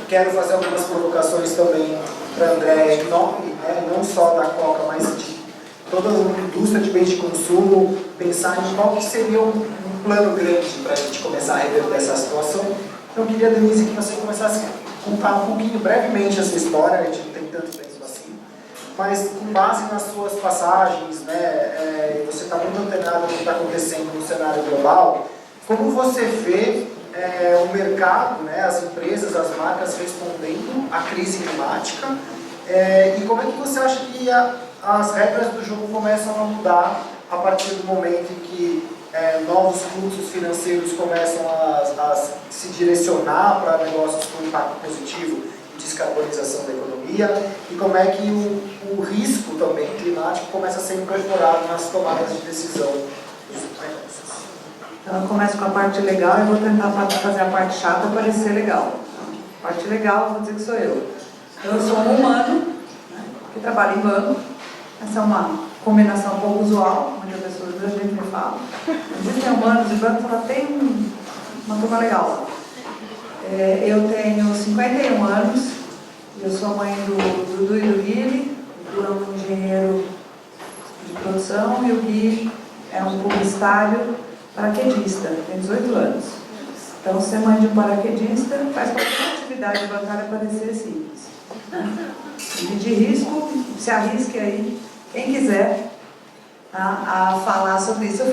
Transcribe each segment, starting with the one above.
quero fazer algumas provocações também para a Andréia, em nome, né, não só da Coca, mas de toda a indústria de bens de consumo, pensar em qual que seria um plano grande para a gente começar a reverter essa situação. Então eu queria, Denise, que você começasse a contar um pouquinho, brevemente, essa história. A gente não tem tanto tempo assim, mas com base nas suas passagens, né, você está muito antenado no que está acontecendo no cenário global, como você vê o mercado, né, as empresas, as marcas respondendo à crise climática, e como é que você acha que as regras do jogo começam a mudar a partir do momento em que novos fluxos financeiros começam a se direcionar para negócios com impacto positivo e descarbonização da economia, e como é que o risco também climático começa a ser incorporado nas tomadas de decisão dos negócios. Então eu começo com a parte legal e vou tentar fazer a parte chata parecer legal. A parte legal, vou dizer que sou eu. Eu sou um humano, né, que trabalha em banco. Essa é uma combinação um pouco usual, muitas pessoas da gente me falam. Existem humanos e bancos, ela tem uma turma legal. Eu tenho 51 anos, eu sou mãe do Dudu e do Gui. O Dudu é um engenheiro de produção e o Gui é um publicitário paraquedista, tem 18 anos. Então, ser mãe de um paraquedista faz qualquer atividade bancária parecer simples. E de risco, se arrisque aí, quem quiser, a falar sobre isso. Eu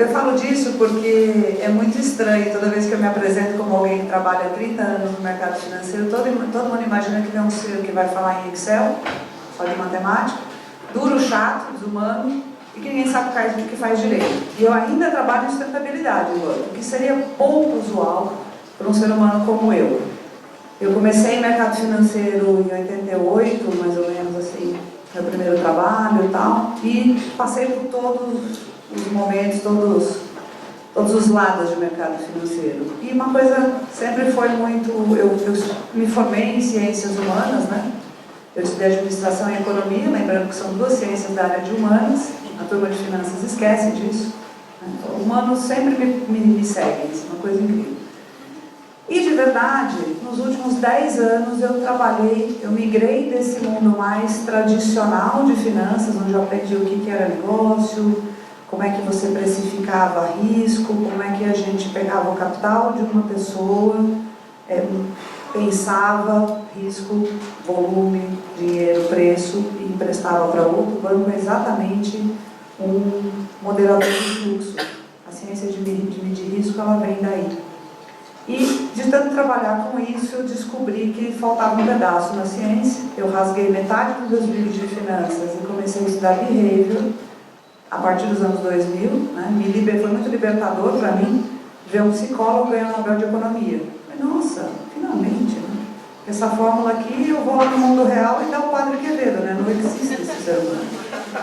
falo disso porque é muito estranho, toda vez que eu me apresento como alguém que trabalha há 30 anos no mercado financeiro, todo mundo imagina que vem um ser que vai falar em Excel, só de matemática, duro, chato, desumano, e que ninguém sabe o que faz direito. E eu ainda trabalho em sustentabilidade, o que seria pouco usual para um ser humano como eu. Eu comecei em mercado financeiro em 88, mais ou menos assim, meu primeiro trabalho e tal, e passei por todos os momentos, todos os lados de mercado financeiro. E uma coisa sempre foi muito... Eu me formei em ciências humanas, né? Eu estudei administração e economia, lembrando que são duas ciências da área de humanas. A turma de finanças esquece disso. Então, humanos sempre me seguem, isso é uma coisa incrível. E de verdade, nos últimos 10 anos eu migrei desse mundo mais tradicional de finanças, onde eu aprendi o que era negócio, como é que você precificava risco, como é que a gente pegava o capital de uma pessoa, pensava risco, volume, dinheiro, preço e emprestava para outro banco. É exatamente um moderador de fluxo. A ciência de medir risco, ela vem daí. E de tanto trabalhar com isso, eu descobri que faltava um pedaço na ciência. Eu rasguei metade dos meus livros de finanças e comecei a estudar behavior a partir dos anos 2000. Né? Foi muito libertador para mim ver um psicólogo ganhar o Nobel de Economia. Eu falei, nossa, finalmente, né? Essa fórmula aqui, eu vou lá no mundo real e dá o Padre Quevedo, né? Não existe esse ser humano.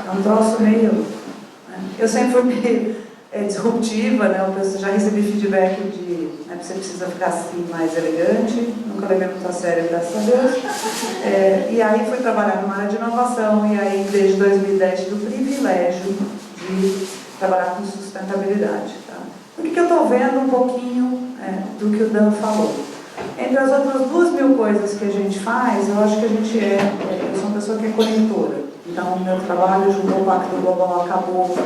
É um troço meio... Né? Eu sempre fui meio disruptiva, né? Eu já recebi feedback de você precisa ficar assim mais elegante, nunca levei muito a sério, graças a Deus. E aí fui trabalhar numa área de inovação, e aí desde 2010 tive o privilégio de trabalhar com sustentabilidade. Tá? O que eu estou vendo um pouquinho do que o Dan falou. Entre as outras 2.000 coisas que a gente faz, eu acho que a gente eu sou uma pessoa que é conectora. Então o meu trabalho junto ao Pacto Global acabou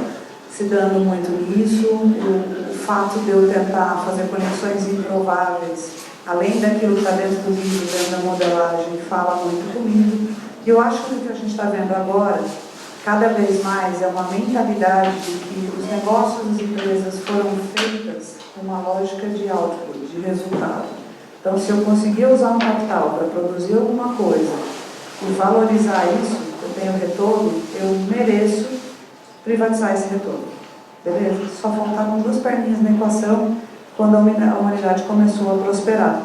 se dando muito nisso. O fato de eu tentar fazer conexões improváveis, além daquilo que está dentro do livro, dentro da modelagem, fala muito comigo. E eu acho que o que a gente está vendo agora, cada vez mais, é uma mentalidade de que os negócios e as empresas foram feitas com uma lógica de output, de resultado. Então, se eu conseguir usar um capital para produzir alguma coisa e valorizar isso, eu tenho retorno, eu mereço privatizar esse retorno. Beleza? Só faltavam 2 perninhas na equação quando a humanidade começou a prosperar.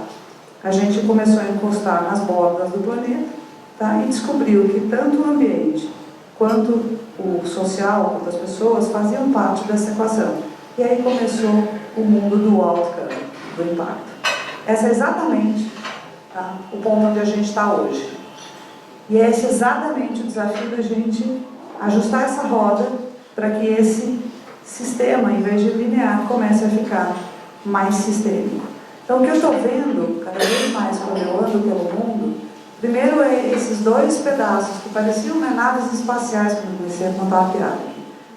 A gente começou a encostar nas bordas do planeta, tá? E descobriu que tanto o ambiente quanto o social, quanto as pessoas, faziam parte dessa equação. E aí começou o mundo do outcome, do impacto. Esse é exatamente, tá, o ponto onde a gente está hoje. E esse é exatamente o desafio da gente ajustar essa roda para que esse sistema, em vez de linear, comece a ficar mais sistêmico. Então, o que eu estou vendo, cada vez mais quando eu ando pelo esses dois pedaços que pareciam naves espaciais quando eu comecei a contar a piada.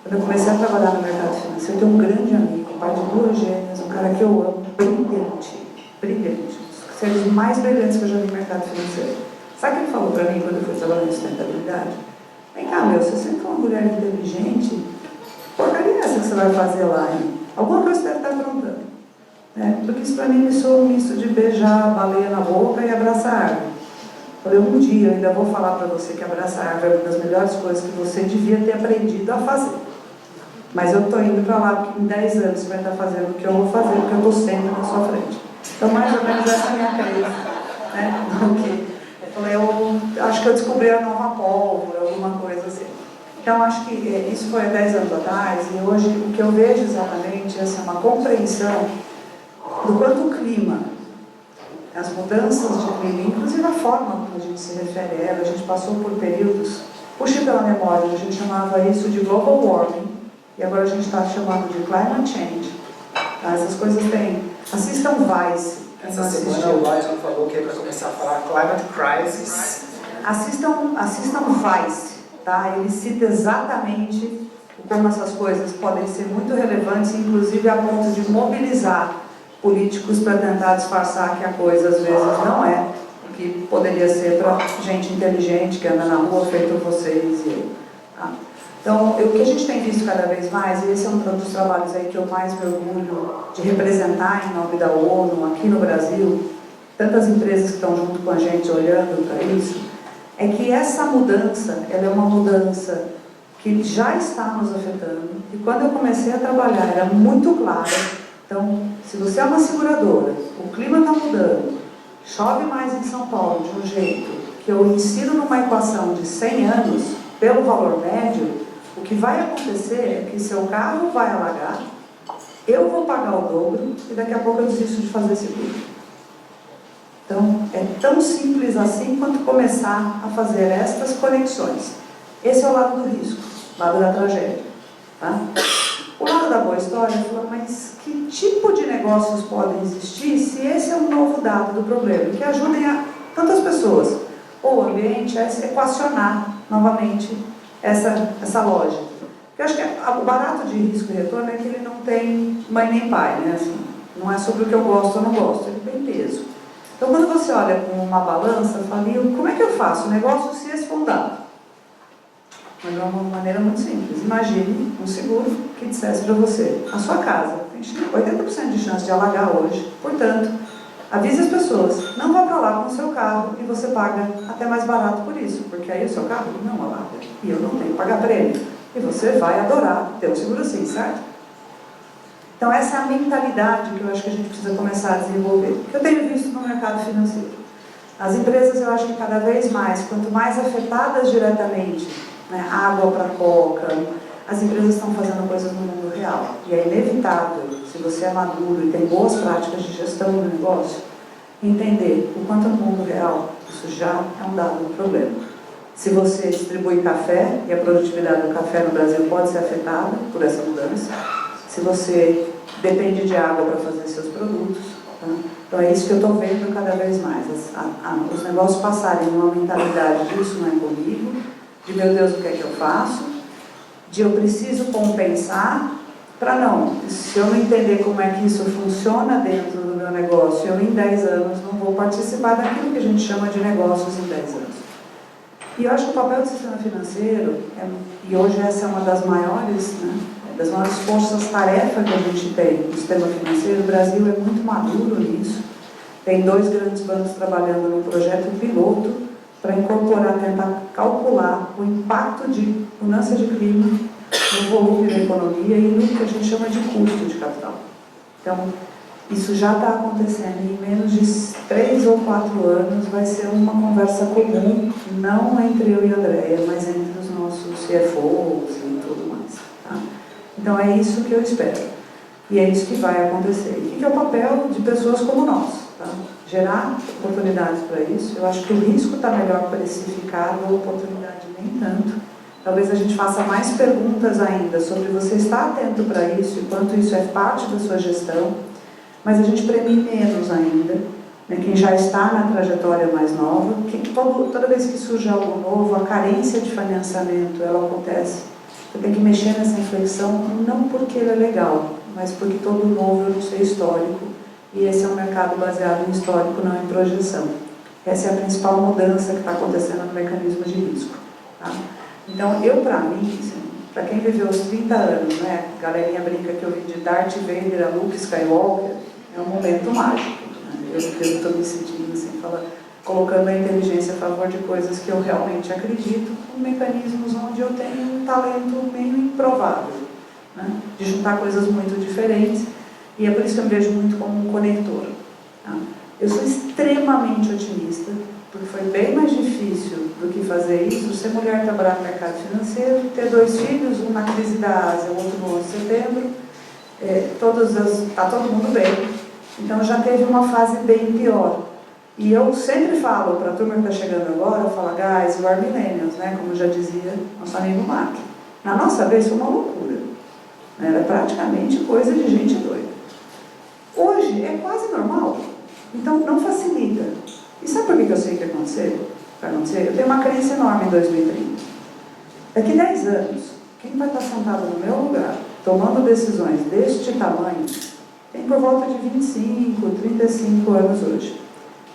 Quando eu comecei a trabalhar no mercado financeiro, eu tenho um grande amigo, pai de 2 gêmeas, um cara que eu amo, brilhante, brilhante, um dos seres mais brilhantes que eu já vi no mercado financeiro. Sabe o que ele falou para mim quando eu fui trabalhar em sustentabilidade? Vem cá, meu, se você sempre for uma mulher inteligente, porcaria é essa que você vai fazer lá, hein? Alguma coisa você deve estar aprontando. Porque isso para mim me soa um misto de beijar a baleia na boca e abraçar a árvore. Falei, um dia eu ainda vou falar para você que abraçar a árvore é uma das melhores coisas que você devia ter aprendido a fazer. Mas eu estou indo para lá porque em 10 anos você vai estar fazendo o que eu vou fazer, porque eu estou sempre na sua frente. Então, mais ou menos essa é a minha crença. Eu falei, eu acho que eu descobri a nova pólvora, alguma coisa assim. Então, acho que isso foi há 10 anos atrás, e hoje o que eu vejo exatamente é uma compreensão do quanto o clima, as mudanças de clima, inclusive a forma como a gente se refere a ela, a gente passou por períodos, puxe pela memória, a gente chamava isso de global warming, e agora a gente está chamando de climate change. Tá? Essas coisas têm. Assistam Vice. Essa semana o Weisman falou que é para começar a falar climate crisis. Assistam Vice. Tá? Ele cita exatamente como essas coisas podem ser muito relevantes, inclusive a ponto de mobilizar políticos para tentar disfarçar que a coisa às vezes não é o que poderia ser para gente inteligente que anda na rua, feito vocês e eu. Tá? Então, o que a gente tem visto cada vez mais, e esse é um dos trabalhos aí que eu mais me orgulho de representar em nome da ONU, aqui no Brasil, tantas empresas que estão junto com a gente olhando para isso, é que essa mudança, ela é uma mudança que já está nos afetando, e quando eu comecei a trabalhar era muito clara. Então, se você é uma seguradora, o clima está mudando, chove mais em São Paulo de um jeito que eu ensino numa equação de 100 anos, pelo valor médio, o que vai acontecer é que seu carro vai alagar, eu vou pagar o dobro e daqui a pouco eu desisto de fazer seguro. Então, é tão simples assim quanto começar a fazer estas conexões. Esse é o lado do risco, o lado da tragédia. Tá? O lado da boa história é falar, mas que tipo de negócios podem existir se esse é um novo dado do problema? Que ajudem a tantas pessoas, ou o ambiente, a equacionar novamente essa lógica. Porque eu acho que o barato de risco e retorno é que ele não tem mãe nem pai, né? Assim, não é sobre o que eu gosto ou não gosto, ele tem peso. Então, quando você olha com uma balança, fala, como é que eu faço o negócio se esse for um dado? Mas de uma maneira muito simples. Imagine um seguro que dissesse para você, a sua casa tem 80% de chance de alagar hoje, portanto, avise as pessoas, não vá para lá com o seu carro e você paga até mais barato por isso, porque aí o seu carro não alaga e eu não tenho que pagar prêmio. E você vai adorar ter um seguro assim, certo? Então essa é a mentalidade que eu acho que a gente precisa começar a desenvolver. Que eu tenho visto no mercado financeiro. As empresas, eu acho que cada vez mais, quanto mais afetadas diretamente, né, água para coca, as empresas estão fazendo coisas no mundo real. E é inevitável, se você é maduro e tem boas práticas de gestão do negócio, entender o quanto no mundo real isso já é um dado problema. Se você distribui café, e a produtividade do café no Brasil pode ser afetada por essa mudança, se você depende de água para fazer seus produtos, tá? Então é isso que eu estou vendo cada vez mais, os negócios passarem de uma mentalidade de isso não é comigo, de meu Deus, o que é que eu faço, de eu preciso compensar, para não, se eu não entender como é que isso funciona dentro do meu negócio, eu em 10 anos não vou participar daquilo que a gente chama de negócios em 10 anos. E eu acho que o papel do sistema financeiro, e hoje essa é uma das maiores, né, das maiores forças-tarefa que a gente tem no sistema financeiro, o Brasil é muito maduro nisso, tem 2 grandes bancos trabalhando num projeto piloto para incorporar, tentar calcular o impacto de mudança de clima no volume da economia e no que a gente chama de custo de capital. Então, isso já está acontecendo e em menos de 3 ou 4 anos vai ser uma conversa comum, não entre eu e a Andréia, mas entre os nossos CFOs e tudo mais. Tá? Então é isso que eu espero. E é isso que vai acontecer. E que é o papel de pessoas como nós. Tá? Gerar oportunidades para isso. Eu acho que o risco está melhor precificado, a oportunidade nem tanto. Talvez a gente faça mais perguntas ainda sobre você estar atento para isso e quanto isso é parte da sua gestão. Mas a gente premie menos ainda né, quem já está na trajetória mais nova, que toda vez que surge algo novo, a carência de financiamento, ela acontece. Você tem que mexer nessa inflexão, não porque ele é legal, mas porque todo novo eu não sei histórico, e esse é um mercado baseado em histórico, não em projeção. Essa é a principal mudança que está acontecendo no mecanismo de risco. Tá? Então, para mim, assim, para quem viveu os 30 anos, né, a galerinha brinca que eu vim de Darth Vader a Luke Skywalker, é um momento mágico. Né? Eu estou me sentindo assim, colocando a inteligência a favor de coisas que eu realmente acredito, com mecanismos onde eu tenho um talento meio improvável, né? De juntar coisas muito diferentes, e é por isso que eu me vejo muito como um conector. Tá? Eu sou extremamente otimista, porque foi bem mais difícil do que fazer isso, ser mulher, trabalhar no mercado financeiro, ter 2 filhos, um na crise da Ásia, o outro no 11 de setembro, está todo mundo bem, então já teve uma fase bem pior. E eu sempre falo para a turma que está chegando agora, eu falo, guys, you are millennials, né? Como já dizia nosso amigo Mac. Na nossa vez foi uma loucura. Era praticamente coisa de gente doida. Hoje é quase normal. Então não facilita. E sabe por que eu sei que vai acontecer? Eu tenho uma crença enorme em 2030. Daqui 10 anos, quem vai estar sentado no meu lugar, tomando decisões deste tamanho, tem por volta de 25, 35 anos hoje.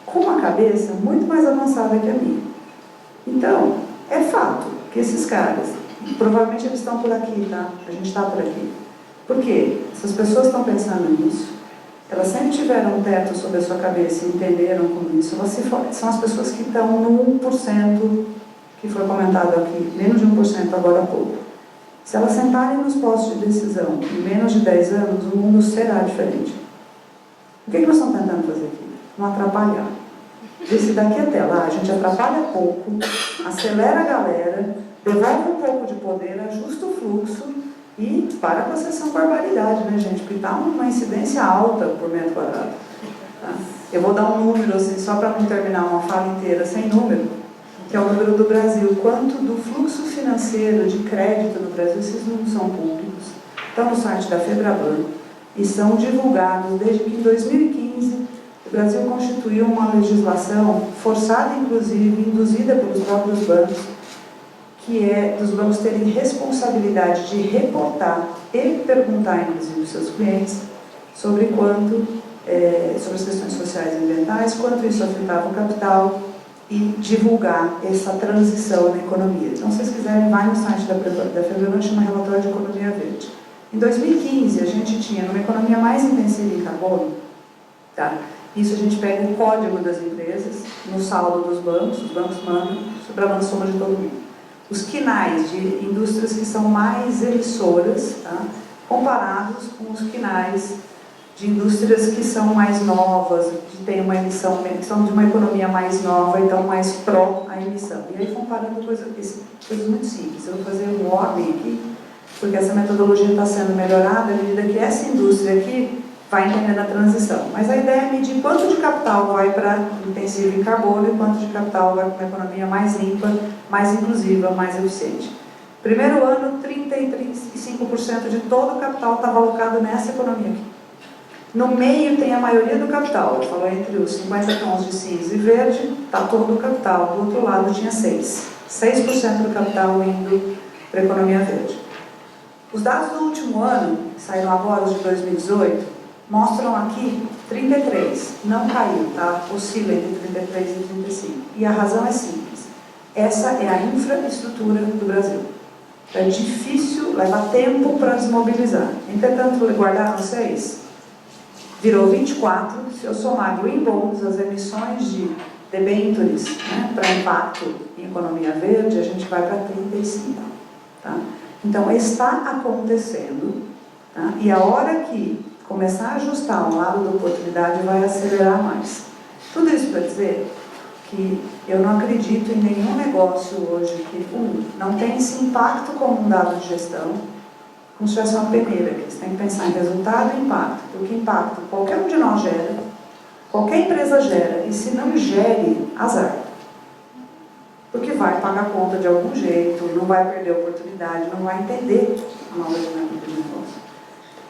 Com uma cabeça muito mais avançada que a minha. Então, é fato que esses caras, provavelmente eles estão por aqui, tá? A gente está por aqui. Por quê? Essas pessoas estão pensando nisso, elas sempre tiveram um teto sobre a sua cabeça e entenderam como isso, são as pessoas que estão no 1%, que foi comentado aqui, menos de 1% agora há pouco. Se elas sentarem nos postos de decisão em menos de 10 anos, o mundo será diferente. O que nós estamos tentando fazer aqui? Não atrapalhar. E se daqui até lá a gente atrapalha pouco, acelera a galera, devolve um pouco de poder, ajusta o fluxo e para com essa barbaridade, né, gente? Porque está uma incidência alta por metro quadrado. Tá? Eu vou dar um número, assim, só para não terminar uma fala inteira sem número, que é o número do Brasil. Quanto do fluxo financeiro de crédito no Brasil, esses números são públicos, estão no site da Febraban e são divulgados desde que em 2015 o Brasil constituiu uma legislação forçada, inclusive, induzida pelos próprios bancos, que é dos bancos terem responsabilidade de reportar e perguntar, inclusive, aos seus clientes sobre sobre as questões sociais e ambientais, quanto isso afetava o capital e divulgar essa transição na economia. Então, se vocês quiserem, vai no site da Febraban, chama Relatório de Economia Verde. Em 2015, a gente tinha, numa economia mais intensiva em carbono, tá? Isso a gente pega o código das empresas, no saldo dos bancos, os bancos mandam, sobre a soma de todo mundo. Os quinais de indústrias que são mais emissoras, tá? Comparados com os quinais de indústrias que são mais novas, que têm uma emissão, que são de uma economia mais nova, então mais pró à emissão. E aí comparando coisas muito simples. Eu vou fazer um ordem aqui, porque essa metodologia está sendo melhorada à medida que essa indústria aqui vai entendendo a transição. Mas a ideia é medir quanto de capital vai para intensivo em carbono e quanto de capital vai para uma economia mais limpa, mais inclusiva, mais eficiente. Primeiro ano, 30% e 35% de todo o capital estava alocado nessa economia aqui. No meio tem a maioria do capital, eu falo entre os 50 tons de cinza e verde, está todo o capital. Do outro lado tinha 6% do capital indo para a economia verde. Os dados do último ano, que saíram agora, os de 2018, mostram aqui 33, não caiu, tá? Oscila entre 33 e 35. E a razão é simples. Essa é a infraestrutura do Brasil. É difícil, leva tempo para desmobilizar. Entretanto, guardaram 6, virou 24. Se eu somar green bonds, as emissões de debêntures, né, para impacto em economia verde, a gente vai para 35. Tá? Então, está acontecendo, tá? E a hora que começar a ajustar um lado da oportunidade, vai acelerar mais. Tudo isso para dizer que eu não acredito em nenhum negócio hoje que, não tem esse impacto como um dado de gestão, como se tivesse uma peneira, que você tem que pensar em resultado e impacto, porque impacto qualquer um de nós gera, qualquer empresa gera, e se não gere, azar. Porque vai pagar conta de algum jeito, não vai perder a oportunidade, não vai entender a nova dinâmica do negócio.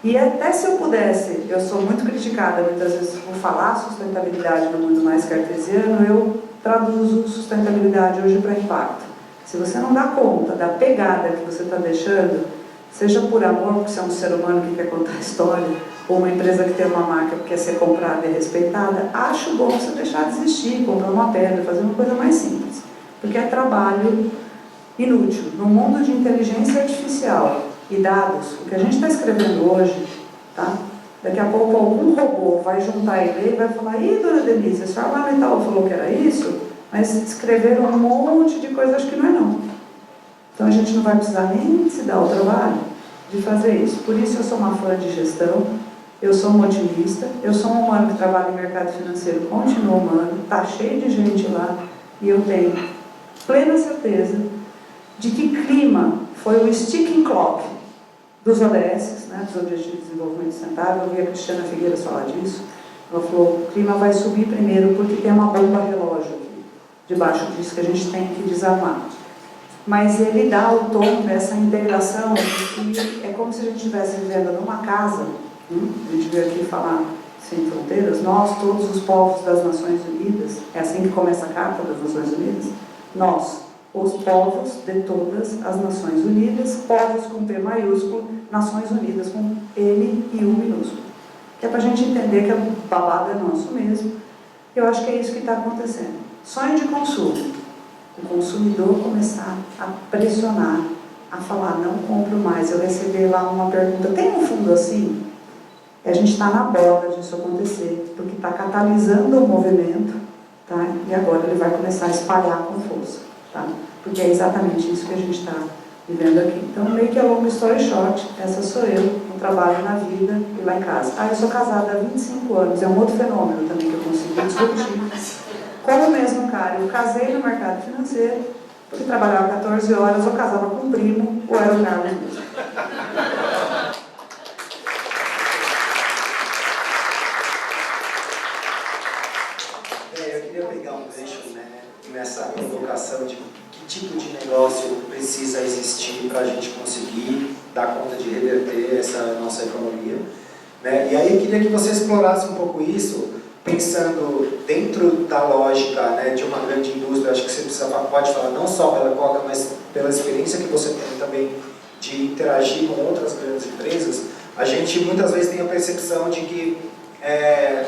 E até se eu pudesse, eu sou muito criticada muitas vezes por falar sustentabilidade no mundo mais cartesiano, eu traduzo sustentabilidade hoje para impacto. Se você não dá conta da pegada que você está deixando, seja por amor, porque você é um ser humano que quer contar história, ou uma empresa que tem uma marca que quer ser comprada e respeitada, acho bom você deixar de existir, comprar uma pedra, fazer uma coisa mais simples. Porque é trabalho inútil. No mundo de inteligência artificial e dados, o que a gente está escrevendo hoje, tá? Daqui a pouco algum robô vai juntar ele e vai falar: ih, dona Denise, a senhora lá no Itaú falou que era isso, mas escreveram um monte de coisa, acho que não é não. Então a gente não vai precisar nem se dar o trabalho de fazer isso. Por isso eu sou uma fã de gestão, eu sou um otimista, eu sou um humano que trabalha no mercado financeiro, continuo humano, está cheio de gente lá, e eu tenho plena certeza de que clima foi o sticking clock dos ODS, né, dos Objetivos de Desenvolvimento Sustentável. Eu vi a Cristiana Figueiras falar disso. Ela falou: o clima vai subir primeiro porque tem uma bomba relógio aqui, debaixo disso, que a gente tem que desarmar. Mas ele dá o tom dessa integração, que é como se a gente estivesse vivendo numa casa. A gente veio aqui falar sem fronteiras, nós, todos os povos das Nações Unidas, é assim que começa a Carta das Nações Unidas, nós, os povos de todas as Nações Unidas, povos com P maiúsculo, Nações Unidas com N e U minúsculo. Que é para a gente entender que o babado é nosso mesmo. Eu acho que é isso que está acontecendo. Sonho de consumo. O consumidor começar a pressionar, a falar: não compro mais. Eu recebi lá uma pergunta: tem um fundo assim? A gente está na borda disso acontecer, porque está catalisando o movimento, tá? E agora ele vai começar a espalhar com força, tá? Porque é exatamente isso que a gente está vivendo aqui. Então, meio que a long story short, essa sou eu, no trabalho, na vida e lá em casa. Eu sou casada há 25 anos, é um outro fenômeno também que eu consigo discutir. Como o mesmo cara, eu casei no mercado financeiro, porque trabalhava 14 horas, ou casava com um primo, ou era o Carlos mesmo. Eu queria pegar um gancho, né, nessa provocação de que tipo de negócio precisa existir para a gente conseguir dar conta de reverter essa nossa economia, né? E aí eu queria que você explorasse um pouco isso, pensando dentro da lógica, né, de uma grande indústria. Acho que você pode falar não só pela Coca, mas pela experiência que você tem também de interagir com outras grandes empresas. A gente muitas vezes tem a percepção de que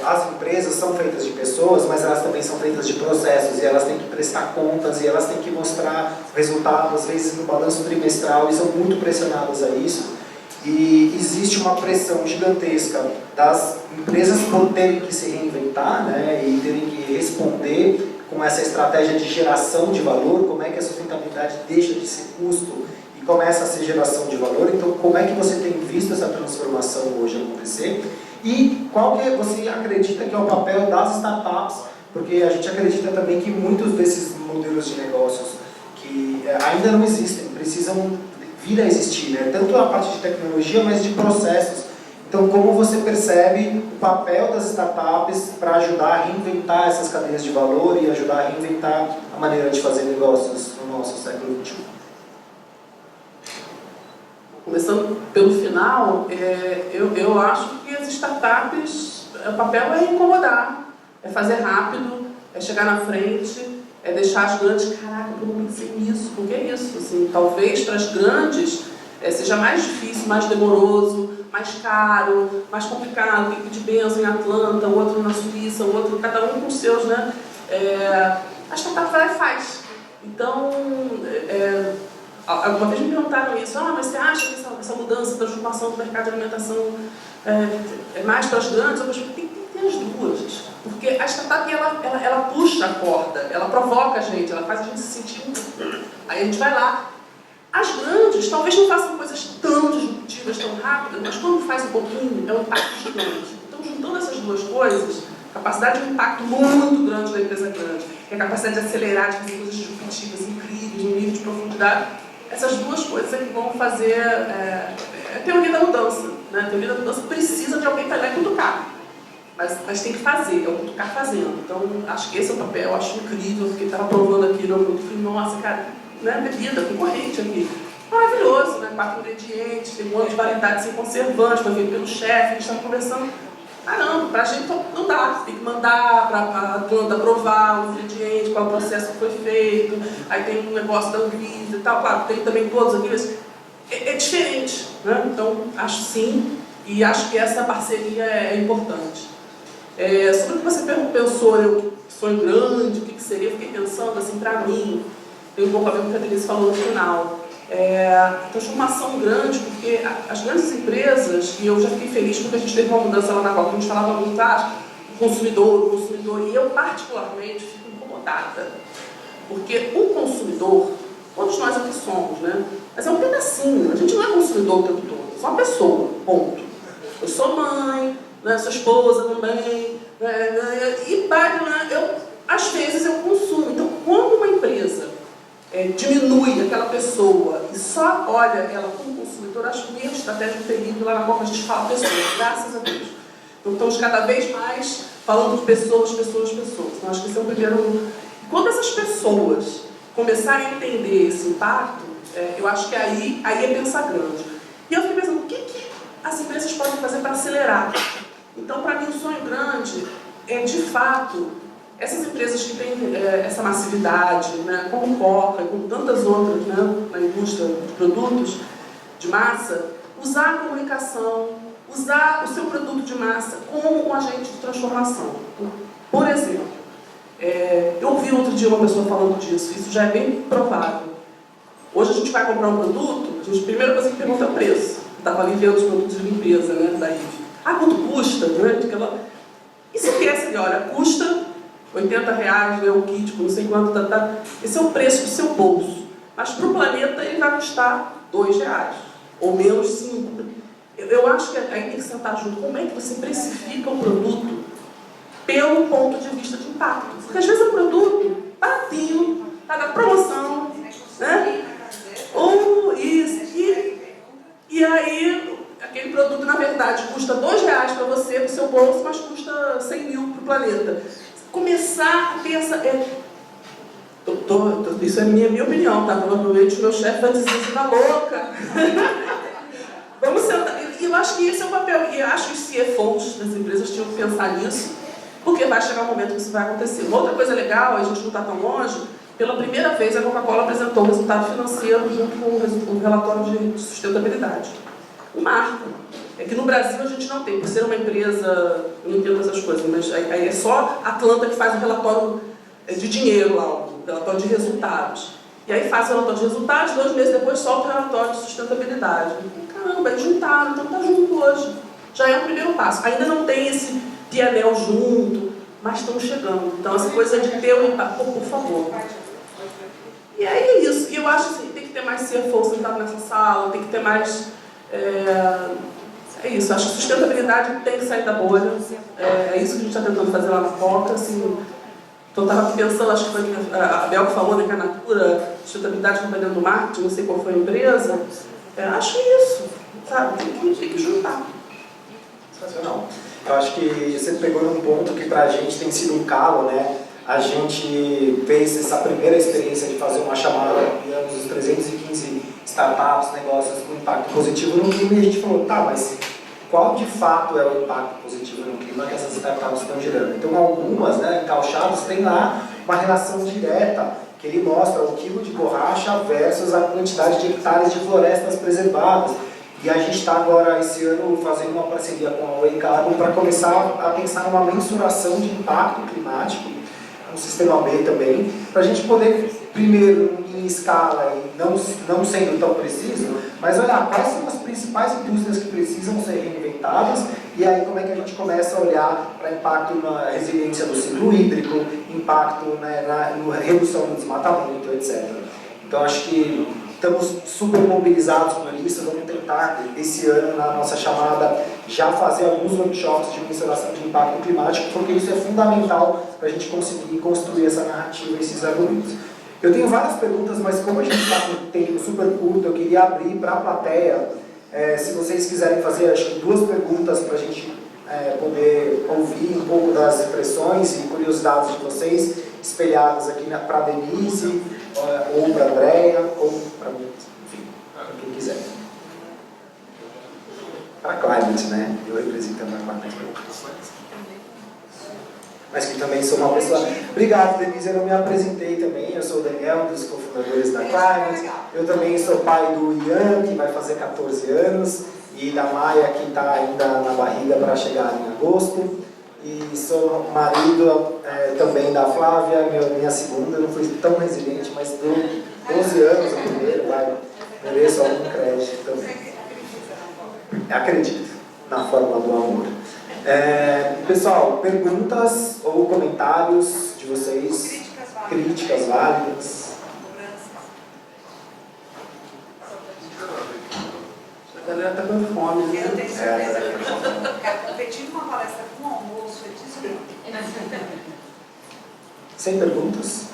as empresas são feitas de pessoas, mas elas também são feitas de processos, e elas têm que prestar contas, e elas têm que mostrar resultados, às vezes no balanço trimestral, e são muito pressionadas a isso. E existe uma pressão gigantesca das empresas por terem que se reinventar, né, e terem que responder com essa estratégia de geração de valor. Como é que a sustentabilidade deixa de ser custo e começa a ser geração de valor? Então, como é que você tem visto essa transformação hoje acontecer? E qual que você acredita que é o papel das startups? Porque a gente acredita também que muitos desses modelos de negócios que ainda não existem, precisam vir a existir, né? Tanto a parte de tecnologia, mas de processos. Então, como você percebe o papel das startups para ajudar a reinventar essas cadeias de valor e ajudar a reinventar a maneira de fazer negócios no nosso século XXI? Começando pelo final, eu acho que as startups, o papel é incomodar, é fazer rápido, é chegar na frente, é deixar as grandes: caraca, eu não pensei nisso, o que é isso? Assim, talvez para as grandes seja mais difícil, mais demoroso, mais caro, mais complicado. Tem que pedir bênção em Atlanta, o outro na Suíça, o outro, cada um com os seus, né? A startup vai e faz. Então, alguma vez me perguntaram isso: mas você acha que essa mudança, transformação do mercado de alimentação é mais para as grandes? Eu acho que tem que ter as duas. Porque a startup, ela puxa a corda, ela provoca a gente, ela faz a gente se sentir Aí a gente vai lá. As grandes talvez não façam coisas tão disruptivas, tão rápidas, mas quando faz um pouquinho, é um impacto gigante. Então, juntando essas duas coisas, capacidade de um impacto muito grande da empresa grande, e a capacidade de acelerar, de fazer coisas disruptivas, incríveis, no nível de profundidade, essas duas coisas é que vão fazer a teoria da mudança, né? A teoria da mudança precisa de alguém para ir lá e cutucar. Mas tem que fazer, é o cutucar fazendo. Então, acho que esse é o papel, eu acho incrível, porque estava provando aqui no grupo, falei: nossa, cara, né, bebida, concorrente aqui. maravilhoso, né? 4 ingredientes, tem um monte de variedade sem conservantes, foi feito pelo chefe, a gente estava conversando. Caramba, pra gente não dá, tem que mandar para a planta provar o ingrediente, qual o processo que foi feito, aí tem um negócio da Anvisa e tal, claro, tem também todos aqui, mas é diferente, né? Então, acho sim, e acho que essa parceria é importante. Sobre o que você pensou, eu sonho grande, o que seria, eu fiquei pensando, assim, para mim, tem um pouco a ver com o que a Denise falou no final, transformação grande, porque as grandes empresas, e eu já fiquei feliz porque a gente teve uma mudança lá na Coca, a gente falava muito, o consumidor, e eu particularmente fico incomodada, porque o consumidor, todos nós aqui somos, né? Mas é um pedacinho, a gente não é consumidor o tempo todo, é só uma pessoa, ponto. Eu sou mãe, né, sou esposa também, e às vezes eu consumo. Então, quando uma empresa diminui aquela pessoa e só olha ela como consumidor, acho que a estratégia do período lá na qual a gente fala pessoas, graças a Deus. Então, estamos cada vez mais falando de pessoas. Então, acho que esse é o primeiro. Quando essas pessoas começarem a entender esse impacto, eu acho que aí é pensar grande. E eu fiquei pensando, o que as empresas podem fazer para acelerar? Então, para mim, o sonho grande é, de fato, essas empresas que têm essa massividade, né, como Coca e como tantas outras, né, na indústria de produtos de massa, usar a comunicação, usar o seu produto de massa como um agente de transformação. Por exemplo, eu ouvi outro dia uma pessoa falando disso, isso já é bem provável. Hoje a gente vai comprar um produto, a primeira coisa que pergunta é o preço. Eu estava ali vendo os produtos de limpeza, né, da IVE. Quanto custa? Né? E se viesse, olha, custa R$80, né, o kit, não sei quanto, esse é o preço do seu bolso. Mas para o planeta ele vai custar R$2, ou menos 5. Eu acho que aí tem que sentar junto. Como é que você precifica o produto pelo ponto de vista de impacto? Porque às vezes é um produto baratinho, está na promoção, né? Ou isso, e aí aquele produto, na verdade, custa R$2 para você, no seu bolso, mas custa 100 mil para o planeta. Começar a ter essa... isso é minha opinião, tá? Provavelmente o meu chefe vai dizer que você está louca. Vamos sentar. E eu acho que esse é o papel. E eu acho que os CFOs das empresas tinham que pensar nisso, porque vai chegar um momento que isso vai acontecer. Uma outra coisa legal, a gente não está tão longe, pela primeira vez a Coca-Cola apresentou o resultado financeiro junto com o relatório de sustentabilidade. Um marco. É que no Brasil a gente não tem, por ser uma empresa, eu não entendo essas coisas, mas aí é só a Atlanta que faz o relatório de dinheiro lá, o relatório de resultados. E aí faz o relatório de resultados, 2 meses depois solta o relatório de sustentabilidade. Caramba, eles juntaram, então está junto hoje. Já é o primeiro passo. Ainda não tem esse PNL junto, mas estão chegando. Então essa coisa de ter um impacto, por favor. E aí é isso. E eu acho que tem que ter mais CFO sentado nessa sala, tem que ter mais... É isso, acho que a sustentabilidade tem que sair da bolha. É isso que a gente está tentando fazer lá na Coca. Assim, então, eu estava pensando, acho que foi a Bel que falou, né, que a Natura, sustentabilidade não vai dentro do marketing, não sei qual foi a empresa. Acho isso, sabe? Tem que juntar. Sensacional. Eu acho que você pegou num ponto que para a gente tem sido um calo, né? A gente fez essa primeira experiência de fazer uma chamada, digamos, os 315 startups, negócios com impacto positivo no clima, e a gente falou, tá, mas qual de fato é o impacto positivo no clima que essas startups estão gerando? Então, algumas, né, encauchadas, tem lá uma relação direta, que ele mostra o quilo de borracha versus a quantidade de hectares de florestas preservadas. E a gente está agora, esse ano, fazendo uma parceria com a Way Carbon para começar a pensar numa mensuração de impacto climático, um sistema B também, para a gente poder, primeiro, em escala e não sendo tão preciso, mas olhar quais são as principais indústrias que precisam ser reinventadas e aí como é que a gente começa a olhar para impacto na resiliência do ciclo hídrico, impacto, né, na redução do desmatamento, etc. Então acho que estamos super mobilizados por isso, vamos tentar esse ano na nossa chamada já fazer alguns workshops de mensuração de impacto climático, porque isso é fundamental para a gente conseguir construir essa narrativa e esses argumentos. Eu tenho várias perguntas, mas como a gente está com um tempo super curto, eu queria abrir para a plateia, se vocês quiserem fazer, acho que 2 perguntas para a gente poder ouvir um pouco das impressões e curiosidades de vocês, espelhadas aqui para a Denise, ou para a Andrea, ou para mim, enfim. para quem quiser. Para a Climate, né? Eu representando a Climate. Mas que também sou uma pessoa... Obrigado, Denise, eu não me apresentei também. Eu sou o Daniel, um dos cofundadores da Climate. Eu também sou pai do Ian, que vai fazer 14 anos, e da Maia, que está ainda na barriga para chegar em agosto. E sou marido também da Flávia, minha segunda. Eu não fui tão resiliente, mas deu 12 anos o primeiro, mereço algum crédito também. Acredito na fórmula do amor. Pessoal, perguntas ou comentários de vocês? Críticas válidas. A galera tá com fome, né? Eu tenho certeza que quero competir numa palestra com almoço, é disso. Sem perguntas?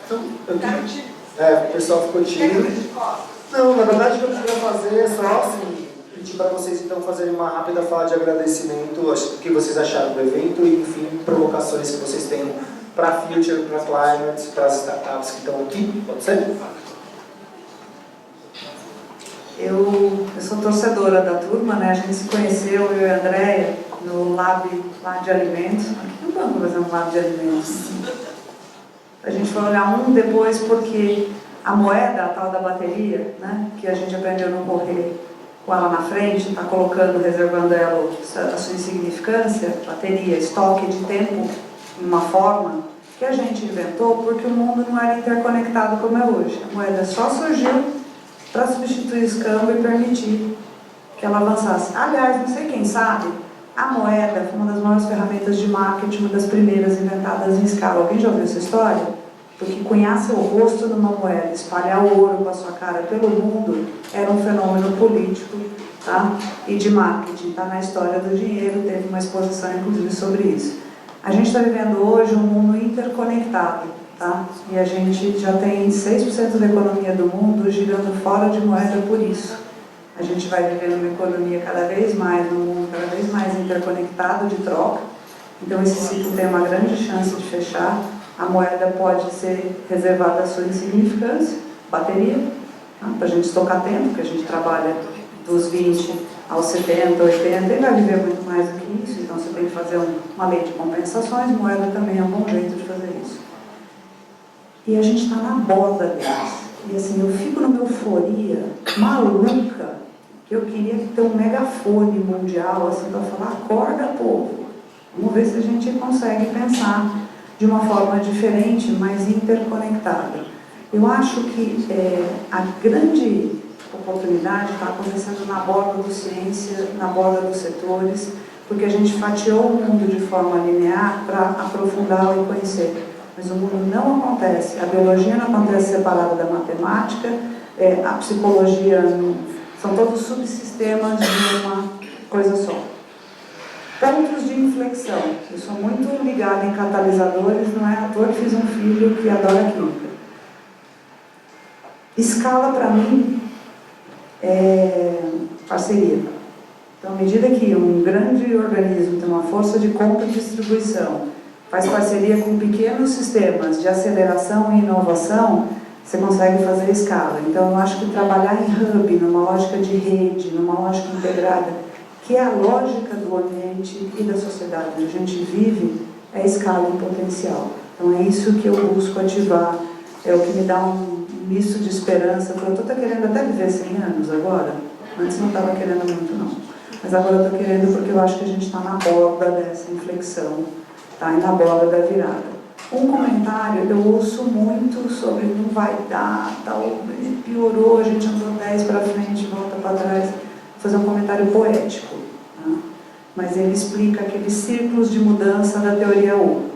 Então, o pessoal ficou Quer que tímido. eu de costas? Não, na verdade o que eu queria fazer é só assim, pedir para vocês então fazerem uma rápida fala de agradecimento, o que vocês acharam do evento e, enfim, provocações que vocês têm para a Future, para a Climate, para as startups que estão aqui. Pode ser? Eu sou torcedora da turma, né? A gente se conheceu, eu e a Andréia, no lab de alimentos. Aqui no banco fazer um lab de alimentos. A gente foi olhar um depois porque a moeda, a tal da bateria, né? Que a gente aprendeu no correr com ela na frente, está colocando, reservando ela a sua insignificância, bateria, estoque de tempo, em uma forma que a gente inventou porque o mundo não era interconectado como é hoje. A moeda só surgiu para substituir o escambo e permitir que ela avançasse. Aliás, não sei quem sabe, a moeda foi uma das maiores ferramentas de marketing, uma das primeiras inventadas em escala. Alguém já ouviu essa história? Porque cunhar seu rosto numa moeda, espalhar o ouro com a sua cara pelo mundo, era um fenômeno político, tá? E de marketing. Está na história do dinheiro, teve uma exposição inclusive sobre isso. A gente está vivendo hoje um mundo interconectado, tá? E a gente já tem 6% da economia do mundo girando fora de moeda por isso. A gente vai vivendo uma economia cada vez mais, um mundo cada vez mais interconectado de troca. Então esse ciclo tem uma grande chance de fechar. A moeda pode ser reservada à sua insignificância, bateria, tá? Para a gente estocar tempo, porque a gente trabalha dos 20 aos 70, 80, e vai viver muito mais do que isso. Então você tem que fazer uma lei de compensações, moeda também é um bom jeito de fazer isso. E a gente está na borda deles. E assim, eu fico numa euforia maluca, que eu queria ter um megafone mundial, assim, para falar, acorda, povo. Vamos ver se a gente consegue pensar de uma forma diferente, mais interconectada. Eu acho que a grande oportunidade está acontecendo na borda do ciência, na borda dos setores, porque a gente fatiou o mundo de forma linear para aprofundá-lo e conhecer. Mas o mundo não acontece, a biologia não acontece separada da matemática, a psicologia, são todos subsistemas de uma coisa só. Pontos de inflexão. Eu sou muito ligada em catalisadores, não é à toa que fiz um filho que adora química. Escala, para mim, é parceria. Então, à medida que um grande organismo tem uma força de compra e distribuição, faz parceria com pequenos sistemas de aceleração e inovação, você consegue fazer escala. Então, eu acho que trabalhar em hub, numa lógica de rede, numa lógica integrada, que é a lógica do ambiente e da sociedade onde a gente vive, é escala em potencial. Então é isso que eu busco ativar, é o que me dá um misto de esperança, porque eu estou querendo até viver 100 anos agora, antes não estava querendo muito não, mas agora eu estou querendo porque eu acho que a gente está na borda dessa inflexão, tá? E na borda da virada. Um comentário, eu ouço muito sobre não vai dar, tal, piorou, a gente andou 10 para frente, volta para trás. Vou fazer um comentário poético, tá? Mas ele explica aqueles círculos de mudança da teoria 1.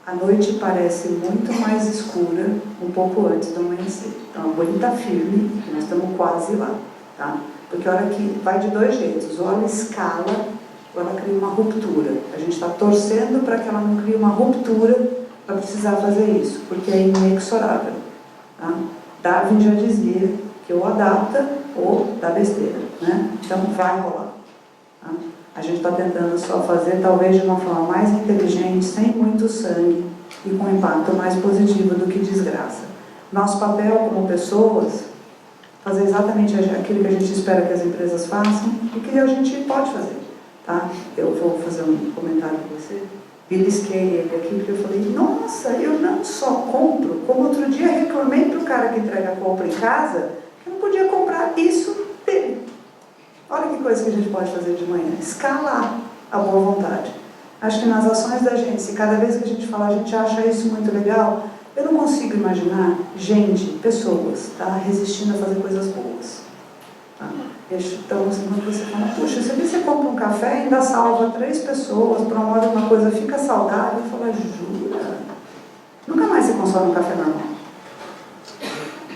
A noite parece muito mais escura um pouco antes do amanhecer. Então a bolha está firme, nós estamos quase lá, tá? Porque a hora que vai de dois jeitos, ou ela escala, ou ela cria uma ruptura. A gente está torcendo para que ela não crie uma ruptura para precisar fazer isso, porque é inexorável, tá? Darwin já dizia que ou adapta ou dá besteira, né? Então vai rolar, tá? A gente está tentando só fazer talvez de uma forma mais inteligente, sem muito sangue e com impacto mais positivo do que desgraça. Nosso papel como pessoas fazer exatamente aquilo que a gente espera que as empresas façam e que a gente pode fazer, tá? Eu vou fazer um comentário com você. Belisquei ele aqui, porque eu falei, nossa, eu não só compro, como outro dia reclamei para o cara que entrega a compra em casa, que eu não podia comprar isso dele. Olha que coisa que a gente pode fazer de manhã, escalar a boa vontade. Acho que nas ações da gente, se cada vez que a gente fala, a gente acha isso muito legal, eu não consigo imaginar gente, pessoas, tá, resistindo a fazer coisas boas. Tá? Então, assim, quando você fala, puxa, você compra um café e ainda salva 3 pessoas, promove uma coisa, fica saudável, e fala, jura? Nunca mais você consome um café normal.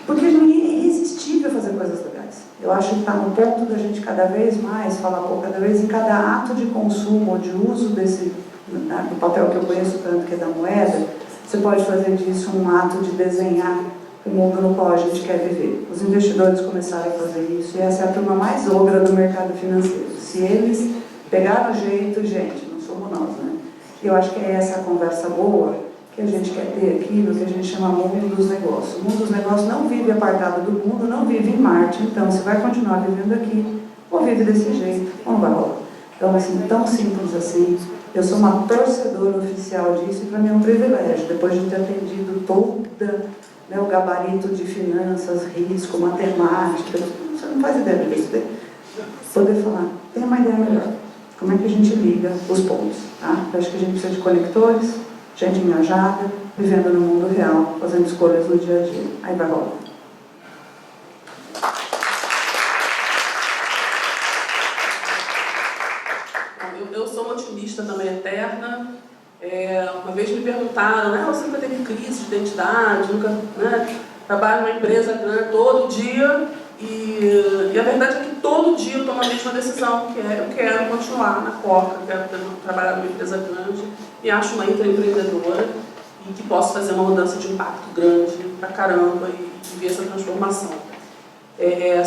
Porque ninguém é irresistível a fazer coisas legais. Eu acho que está no ponto da gente cada vez mais falar, pô, cada vez em cada ato de consumo ou de uso desse, né, do papel que eu conheço tanto, que é da moeda, você pode fazer disso um ato de desenhar o mundo no qual a gente quer viver. Os investidores começaram a fazer isso e essa é a turma mais ogra do mercado financeiro. Se eles pegaram o jeito, gente, não somos nós, né? Eu acho que é essa a conversa boa que a gente quer ter aqui no que a gente chama mundo dos negócios. O mundo dos negócios não vive apartado do mundo, não vive em Marte, então você vai continuar vivendo aqui, ou vive desse jeito, ou não vai rolar. Então, assim, tão simples assim. Eu sou uma torcedora oficial disso e para mim é um privilégio, depois de ter atendido toda, né, o gabarito de finanças, risco, matemática, você não faz ideia disso, poder falar, tem uma ideia melhor. Como é que a gente liga os pontos? Tá? Eu acho que a gente precisa de conectores, gente engajada, vivendo no mundo real, fazendo escolhas no dia a dia. Aí vai rolar. Eu sou uma otimista também eterna. Uma vez me perguntaram, né, você nunca teve crise de identidade, nunca, né, trabalho numa empresa grande todo dia, e a verdade é que todo dia eu tomo a mesma decisão, que é eu quero continuar na Coca, eu quero trabalhar numa empresa grande, e acho uma intraempreendedora e que posso fazer uma mudança de impacto grande pra caramba e ver essa transformação.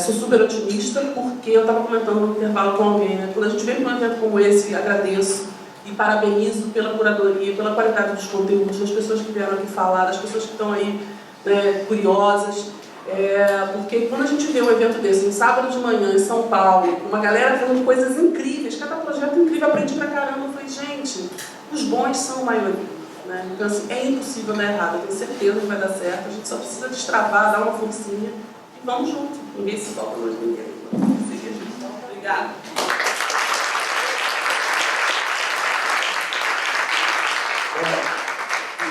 Sou super otimista porque eu estava comentando no intervalo com alguém, né? Quando a gente vem para um evento como esse, agradeço e parabenizo pela curadoria, pela qualidade dos conteúdos, das pessoas que vieram aqui falar, das pessoas que estão aí, né, curiosas, porque quando a gente vê um evento desse, um sábado de manhã em São Paulo, uma galera fazendo coisas incríveis, cada projeto incrível, aprendi pra caramba, eu falei, gente, os bons são a maioria, né? Então assim, é impossível dar errado, eu tenho certeza que vai dar certo, a gente só precisa destravar, dar uma forcinha e vamos junto, ninguém se solta mais ninguém. Obrigada.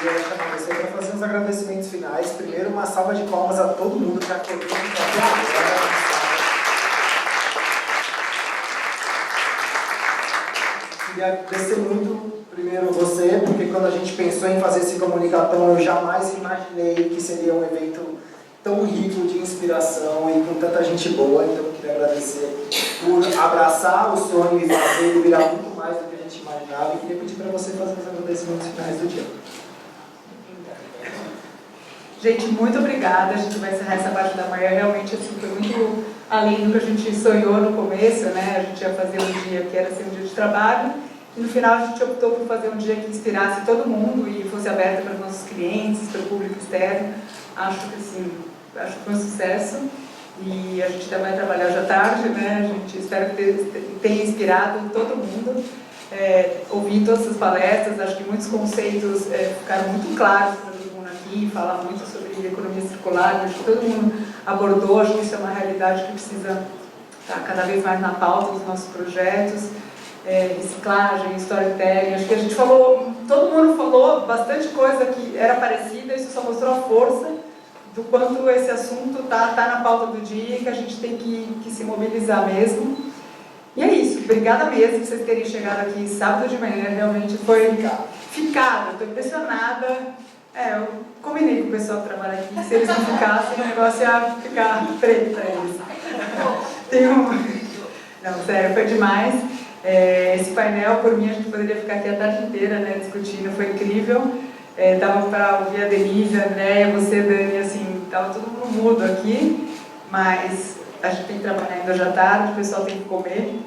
Queria chamar você para fazer uns agradecimentos finais. Primeiro, uma salva de palmas a todo mundo que acordou. Queria agradecer muito, primeiro, você, porque quando a gente pensou em fazer esse comunicatão, eu jamais imaginei que seria um evento tão rico de inspiração e com tanta gente boa. Então, eu queria agradecer por abraçar o sonho e fazer ele virar muito mais do que a gente imaginava. E queria pedir para você fazer os agradecimentos finais do dia. Gente, muito obrigada. A gente vai encerrar essa parte da manhã. Realmente, assim, foi muito além do que a gente sonhou no começo, né? A gente ia fazer um dia que era ser um dia de trabalho. E no final a gente optou por fazer um dia que inspirasse todo mundo e fosse aberto para os nossos clientes, para o público externo. Acho que foi um sucesso. E a gente também vai trabalhar hoje à tarde, né? A gente espera que tenha inspirado todo mundo. Ouvir todas essas palestras, acho que muitos conceitos ficaram muito claros para todo mundo aqui, falar muito sobre economia circular, acho que todo mundo abordou, acho que isso é uma realidade que precisa estar cada vez mais na pauta dos nossos projetos, reciclagem, storytelling, acho que a gente falou, todo mundo falou bastante coisa que era parecida, isso só mostrou a força do quanto esse assunto tá na pauta do dia e que a gente tem que se mobilizar mesmo. E é isso, obrigada mesmo por vocês terem chegado aqui sábado de manhã, realmente foi ficado, estou impressionada. Eu combinei com o pessoal que trabalha aqui, que se eles não ficassem, o negócio ia ficar preto para eles. Não, sério, foi demais. Esse painel, por mim, a gente poderia ficar aqui a tarde inteira, né, discutindo, foi incrível. Dava para ouvir a Denise, a Andréia, você, Dani, assim, estava todo mundo mudo aqui, mas a gente tem que trabalhar ainda hoje à tarde, o pessoal tem que comer.